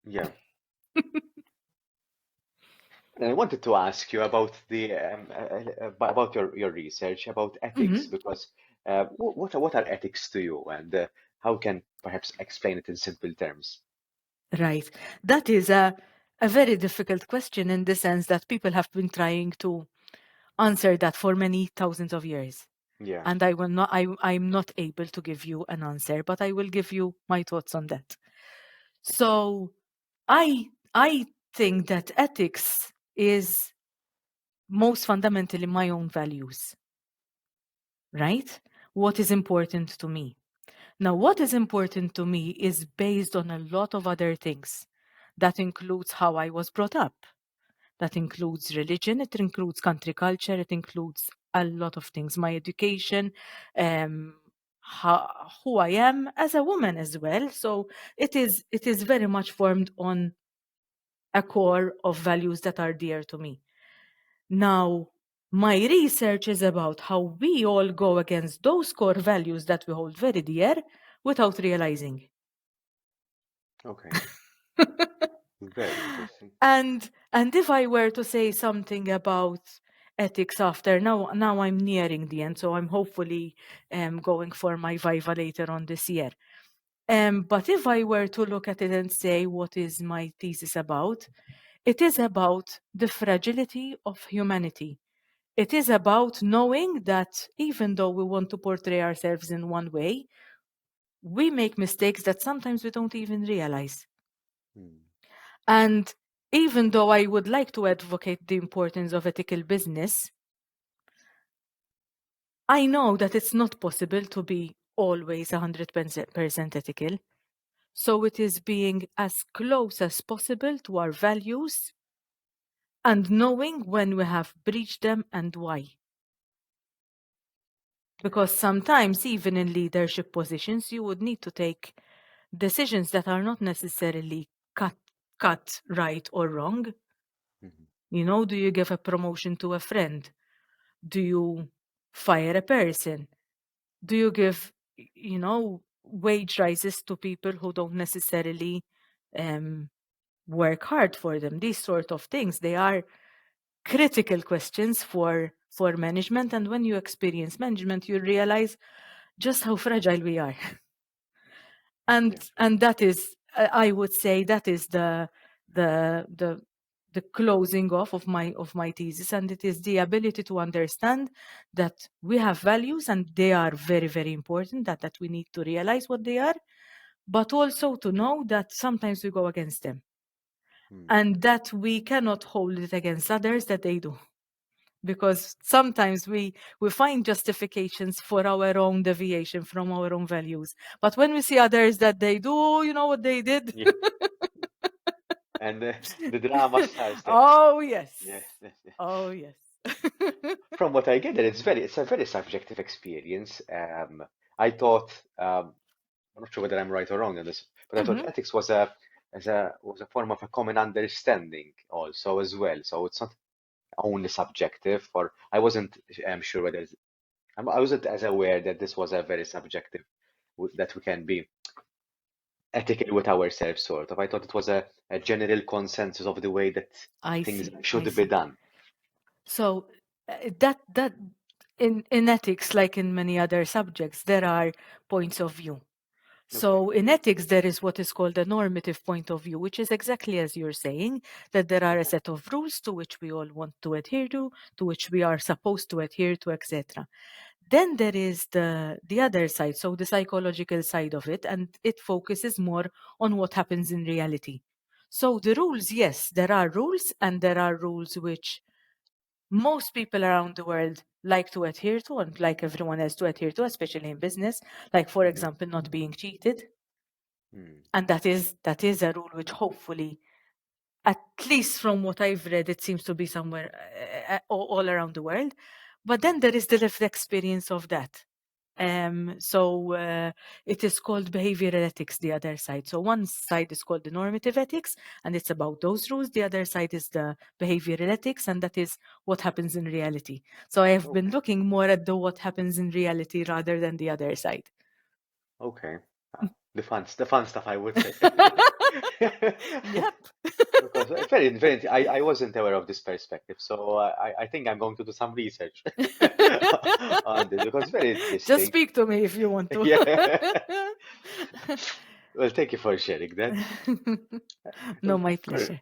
Yeah. And I wanted to ask you about about your research about ethics, Mhm. because what are ethics to you, and how can perhaps explain it in simple terms? Right. That is a very difficult question in the sense that people have been trying to answer that for many thousands of years. Yeah. And I'm not able to give you an answer, but I will give you my thoughts on that. So I think that ethics is most fundamentally my own values, right? What is important to me. Now, what is important to me is based on a lot of other things. That includes how I was brought up. That includes religion. It includes country culture. It includes a lot of things. My education, who I am as a woman as well. So it is very much formed on a core of values that are dear to me. Now, my research is about how we all go against those core values that we hold very dear without realizing. Okay. Very interesting. And if I were to say something about ethics after now I'm nearing the end, so I'm hopefully going for my Viva later on this year. But if I were to look at it and say what is my thesis about, it is about the fragility of humanity. It is about knowing that even though we want to portray ourselves in one way, we make mistakes that sometimes we don't even realize. Hmm. And even though I would like to advocate the importance of ethical business, I know that it's not possible to be always 100% ethical. So it is being as close as possible to our values and knowing when we have breached them and why. Because sometimes, even in leadership positions, you would need to take decisions that are not necessarily cut right or wrong. Mhm. You know, do you give a promotion to a friend? Do you fire a person? Do you give, wage rises to people who don't necessarily work hard for them? These sort of things, they are critical questions for management. And when you experience management, you realize just how fragile we are. Yeah. And that is, I would say, that is the the the closing off of my thesis, and it is the ability to understand that we have values and they are very, very important, that we need to realize what they are, but also to know that sometimes we go against them Hmm. and that we cannot hold it against others that they do, because sometimes we find justifications for our own deviation from our own values, but when we see others that they do, "Oh, you know what they did." Yeah. And the drama starts there. Oh yes. Yes, yes, yes. Oh yes. From what I get, it's a very subjective experience. I thought I'm not sure whether I'm right or wrong on this, but I thought Mhm. ethics was a form of a common understanding also as well. So it's not only subjective. Or I wasn't sure whether I wasn't as aware that this was a very subjective that we can be ethical with ourselves, sort of. I thought it was a general consensus of the way that I things see. I should be see. done. So that in ethics, like in many other subjects, there are points of view. Okay. So in ethics, there is what is called a normative point of view, which is exactly as you're saying, that there are a Okay. set of rules to which we all want to adhere to which we are supposed to adhere to, etc. Then there is the other side, so the psychological side of it, and it focuses more on what happens in reality. So the rules, yes, there are rules, and there are rules which most people around the world like to adhere to and like everyone else to adhere to, especially in business, like for Hmm. example, not being cheated. Hmm. And that is a rule which hopefully, at least from what I've read, it seems to be somewhere all around the world. But then there is the lived experience of that. So it is called behavioral ethics, the other side. So one side is called the normative ethics, and it's about those rules. The other side is the behavioral ethics, and that is what happens in reality. So I have been Okay. looking more at the what happens in reality rather than the other side. Okay. The fun stuff, I would say. Yep. Because very, I wasn't aware of this perspective, so I think I'm going to do some research on this because very Just interesting. speak to me if you want to. Yeah. Well, thank you for sharing that. No, my pleasure.